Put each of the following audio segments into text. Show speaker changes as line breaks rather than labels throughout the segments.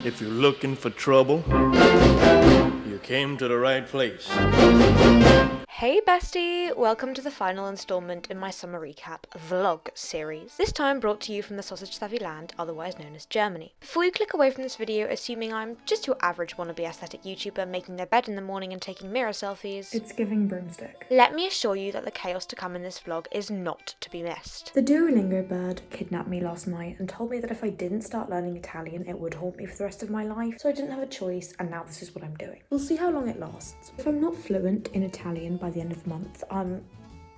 If you're looking for trouble, you came to the right place.
Hey bestie! Welcome to the final installment in my summer recap vlog series. This time brought to you from the sausage savvy land, otherwise known as Germany. Before you click away from this video assuming I'm just your average wannabe aesthetic YouTuber making their bed in the morning and taking mirror selfies,
it's giving broomstick.
Let me assure you that the chaos to come in this vlog is not to be missed.
The Duolingo bird kidnapped me last night and told me that if I didn't start learning Italian it would haunt me for the rest of my life, so I didn't have a choice and now this is what I'm doing. We'll see how long it lasts. If I'm not fluent in Italian by the end of the month, I'm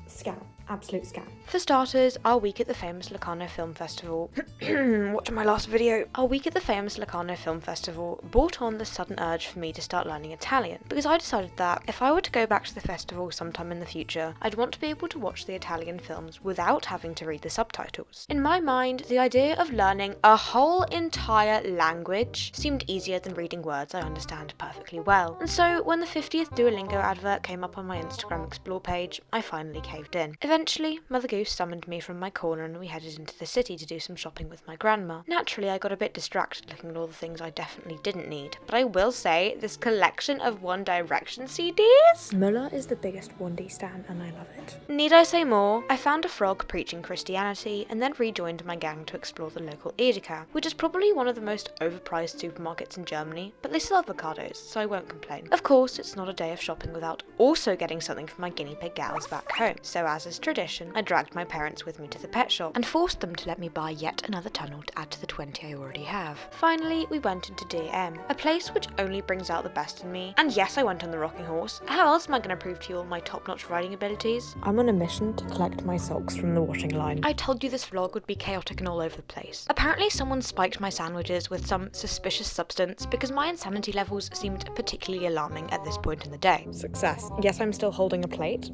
scam. Absolute scam.
For starters, our week at the famous Locarno Film Festival watching my last video. Our week at the famous Locarno Film Festival brought on the sudden urge for me to start learning Italian, because I decided that if I were to go back to the festival sometime in the future, I'd want to be able to watch the Italian films without having to read the subtitles. In my mind, the idea of learning a whole entire language seemed easier than reading words I understand perfectly well. And so when the 50th Duolingo advert came up on my Instagram Explore page, I finally caved in. Eventually, Mother Goose summoned me from my corner and we headed into the city to do some shopping with my grandma. Naturally, I got a bit distracted looking at all the things I definitely didn't need, but I will say, this collection of One Direction CDs?
Muller is the biggest 1D stan and I love it.
Need I say more? I found a frog preaching Christianity and then rejoined my gang to explore the local Edeka, which is probably one of the most overpriced supermarkets in Germany, but they still have avocados, so I won't complain. Of course, it's not a day of shopping without also getting something for my guinea pig gals back home, so as is tradition, I dragged my parents with me to the pet shop and forced them to let me buy yet another tunnel to add to the 20 I already have. Finally, we went into DM, a place which only brings out the best in me. And yes, I went on the rocking horse. How else am I going to prove to you all my top-notch riding abilities?
I'm on a mission to collect my socks from the washing line.
I told you this vlog would be chaotic and all over the place. Apparently someone spiked my sandwiches with some suspicious substance because my insanity levels seemed particularly alarming at this point in the day.
Success. Yes, I'm still holding a plate.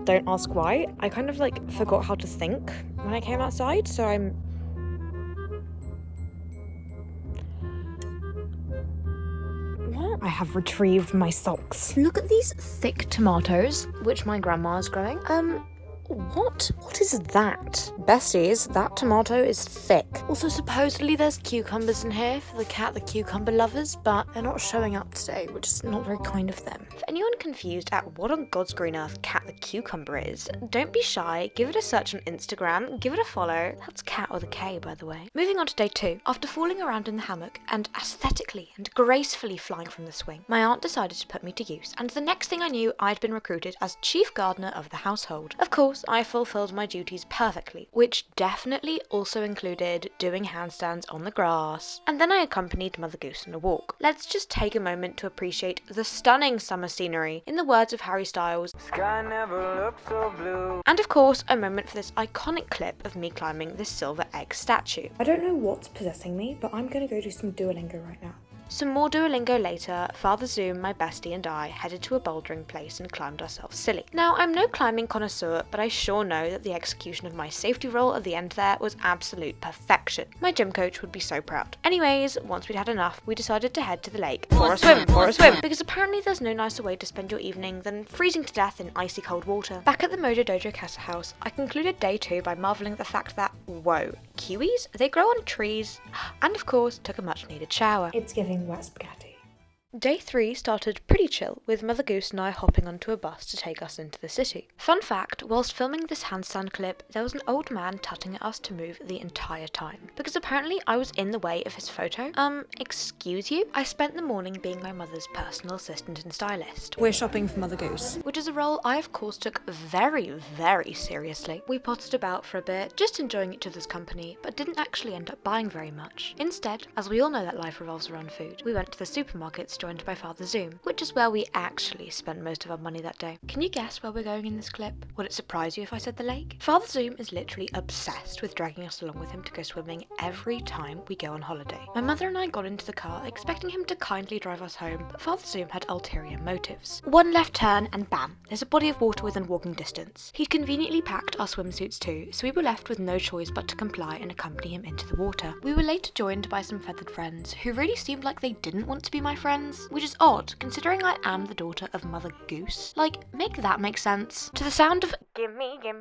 Don't ask why. I kind of forgot how to think when I came outside, so I'm... What? I have retrieved my socks.
Look at these thick tomatoes, which my grandma is growing. What is that? Besties, that tomato is thick. Also, supposedly there's cucumbers in here for the cucumber lovers, but they're not showing up today, which is not very kind of them. For anyone confused at what on God's green earth Cat the Cucumber is, don't be shy, give it a search on Instagram, give it a follow. That's Cat with a K, by the way. Moving on to day 2. After falling around in the hammock and aesthetically and gracefully flying from the swing, my aunt decided to put me to use, and the next thing I knew, I'd been recruited as chief gardener of the household. Of course, I fulfilled my duties perfectly, which definitely also included doing handstands on the grass. And then I accompanied Mother Goose on a walk. Let's just take a moment to appreciate the stunning summer scenery, in the words of Harry Styles. Sky never looked so blue. And of course, a moment for this iconic clip of me climbing this silver egg statue.
I don't know what's possessing me, but I'm gonna go do some Duolingo right now.
Some more Duolingo later, Father Zoom, my bestie, and I headed to a bouldering place and climbed ourselves silly. Now, I'm no climbing connoisseur, but I sure know that the execution of my safety roll at the end there was absolute perfection. My gym coach would be so proud. Anyways, once we'd had enough, we decided to head to the lake for a swim, because apparently there's no nicer way to spend your evening than freezing to death in icy cold water. Back at the Mojo Dojo Casa house, I concluded day 2 by marvelling at the fact that, whoa, kiwis? They grow on trees, and of course, took a much needed shower.
It's giving wet spaghetti.
Day 3 started pretty chill, with Mother Goose and I hopping onto a bus to take us into the city. Fun fact, whilst filming this handstand clip, there was an old man tutting at us to move the entire time, because apparently I was in the way of his photo. Excuse you? I spent the morning being my mother's personal assistant and stylist.
We're shopping for Mother Goose,
which is a role I of course took very, very seriously. We potted about for a bit, just enjoying each other's company, but didn't actually end up buying very much. Instead, as we all know that life revolves around food, we went to the supermarkets joined by Father Zoom, which is where we actually spent most of our money that day. Can you guess where we're going in this clip? Would it surprise you if I said the lake? Father Zoom is literally obsessed with dragging us along with him to go swimming every time we go on holiday. My mother and I got into the car expecting him to kindly drive us home, but Father Zoom had ulterior motives. One left turn and bam, there's a body of water within walking distance. He'd conveniently packed our swimsuits too, so we were left with no choice but to comply and accompany him into the water. We were later joined by some feathered friends who really seemed like they didn't want to be my friends, Italians, which is odd considering I am the daughter of Mother Goose. Like, make that make sense. To the sound of give me a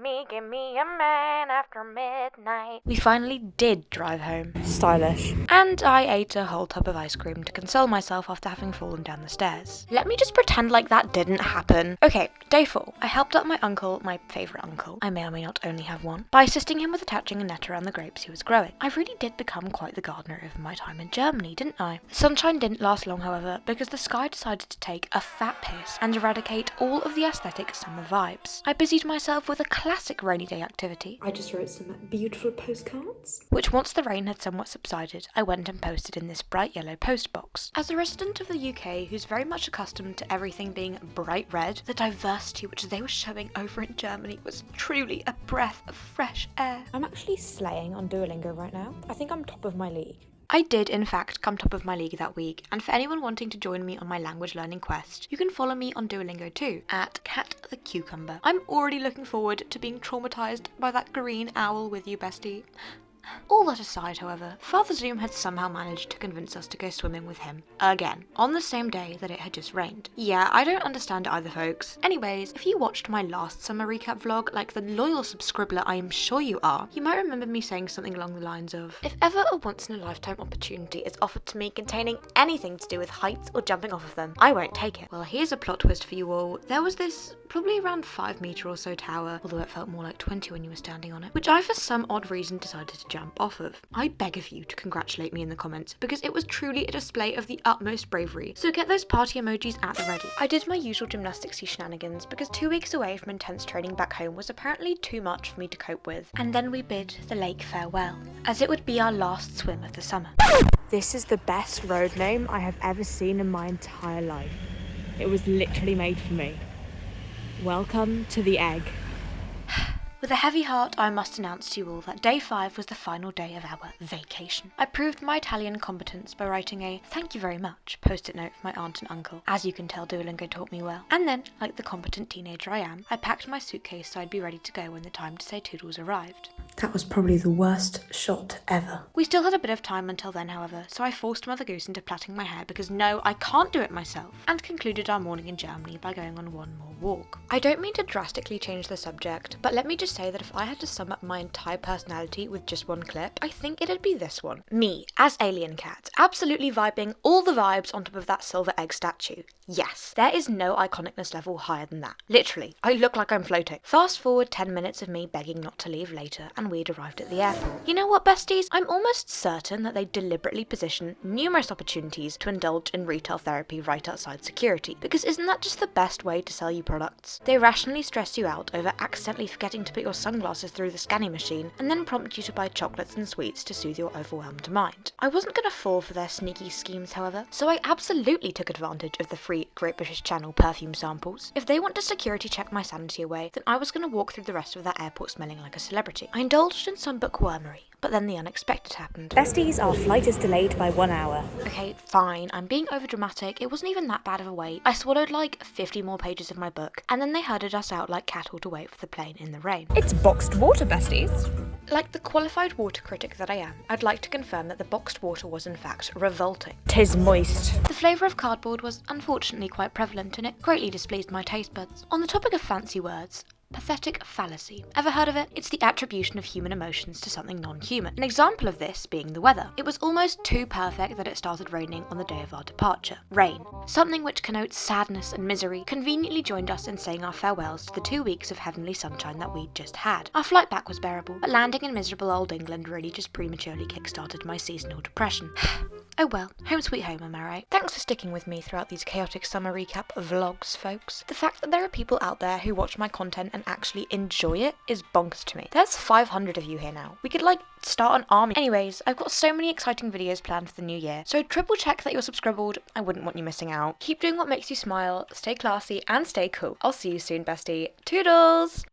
man after midnight, we finally did drive home.
Stylish.
And I ate a whole tub of ice cream to console myself after having fallen down the stairs. Let me just pretend like that didn't happen. Okay, day 4. I helped out my uncle, my favourite uncle, I may or may not only have one, by assisting him with attaching a net around the grapes he was growing. I really did become quite the gardener over my time in Germany, didn't I? The sunshine didn't last long, however, because the sky decided to take a fat piss and eradicate all of the aesthetic summer vibes. I busied myself with a classic rainy day activity.
I just wrote some beautiful postcards.
Which, once the rain had somewhat subsided, I went and posted in this bright yellow post box. As a resident of the UK who's very much accustomed to everything being bright red, the diversity which they were showing over in Germany was truly a breath of fresh air.
I'm actually slaying on Duolingo right now. I think I'm top of my league.
I did, in fact, come top of my league that week, and for anyone wanting to join me on my language learning quest, you can follow me on Duolingo too, at Cat the Cucumber. I'm already looking forward to being traumatised by that green owl with you, bestie. All that aside, however, Father Zoom had somehow managed to convince us to go swimming with him, again, on the same day that it had just rained. Yeah, I don't understand either, folks. Anyways, if you watched my last summer recap vlog, like the loyal subscriber I am sure you are, you might remember me saying something along the lines of, if ever a once-in-a-lifetime opportunity is offered to me containing anything to do with heights or jumping off of them, I won't take it. Well, here's a plot twist for you all. There was this probably around 5 metre or so tower, although it felt more like 20 when you were standing on it, which I for some odd reason decided to jump off of. I beg of you to congratulate me in the comments, because it was truly a display of the utmost bravery, so get those party emojis at the ready. I did my usual gymnasticsy shenanigans, because 2 weeks away from intense training back home was apparently too much for me to cope with, and then we bid the lake farewell, as it would be our last swim of the summer.
This is the best road name I have ever seen in my entire life. It was literally made for me. Welcome to the egg.
With a heavy heart, I must announce to you all that day 5 was the final day of our vacation. I proved my Italian competence by writing a "thank you very much" post-it note for my aunt and uncle. As you can tell, Duolingo taught me well. And then, like the competent teenager I am, I packed my suitcase so I'd be ready to go when the time to say toodles arrived.
That was probably the worst shot ever.
We still had a bit of time until then, however, so I forced Mother Goose into plaiting my hair because no, I can't do it myself, and concluded our morning in Germany by going on one more walk. I don't mean to drastically change the subject, but let me just say that if I had to sum up my entire personality with just one clip, I think it'd be this one. Me, as Alien Cat, absolutely vibing all the vibes on top of that silver egg statue. Yes, there is no iconicness level higher than that. Literally, I look like I'm floating. Fast forward 10 minutes of me begging not to leave later, and we'd arrived at the airport. You know what, besties? I'm almost certain that they deliberately position numerous opportunities to indulge in retail therapy right outside security, because isn't that just the best way to sell you products? They rationally stress you out over accidentally forgetting to put your sunglasses through the scanning machine, and then prompt you to buy chocolates and sweets to soothe your overwhelmed mind. I wasn't going to fall for their sneaky schemes, however, so I absolutely took advantage of the free Great British Channel perfume samples. If they want to security check my sanity away, then I was going to walk through the rest of that airport smelling like a celebrity. I indulged in some bookwormery, but then the unexpected happened.
Besties, our flight is delayed by 1 hour.
Okay, fine, I'm being overdramatic. It wasn't even that bad of a wait. I swallowed like 50 more pages of my book, and then they herded us out like cattle to wait for the plane in the rain.
It's boxed water, besties.
Like the qualified water critic that I am, I'd like to confirm that the boxed water was in fact revolting.
'Tis moist.
The flavour of cardboard was unfortunately quite prevalent, and it greatly displeased my taste buds. On the topic of fancy words, pathetic fallacy. Ever heard of it? It's the attribution of human emotions to something non-human. An example of this being the weather. It was almost too perfect that it started raining on the day of our departure. Rain, something which connotes sadness and misery, conveniently joined us in saying our farewells to the 2 weeks of heavenly sunshine that we'd just had. Our flight back was bearable, but landing in miserable old England really just prematurely kick-started my seasonal depression. Oh well, home sweet home, am I right? Thanks for sticking with me throughout these chaotic summer recap vlogs, folks. The fact that there are people out there who watch my content and actually enjoy it is bonkers to me. There's 500 of you here now. We could start an army. Anyways, I've got so many exciting videos planned for the new year, so triple check that you're subscribed. I wouldn't want you missing out. Keep doing what makes you smile, stay classy, and stay cool. I'll see you soon, bestie. Toodles!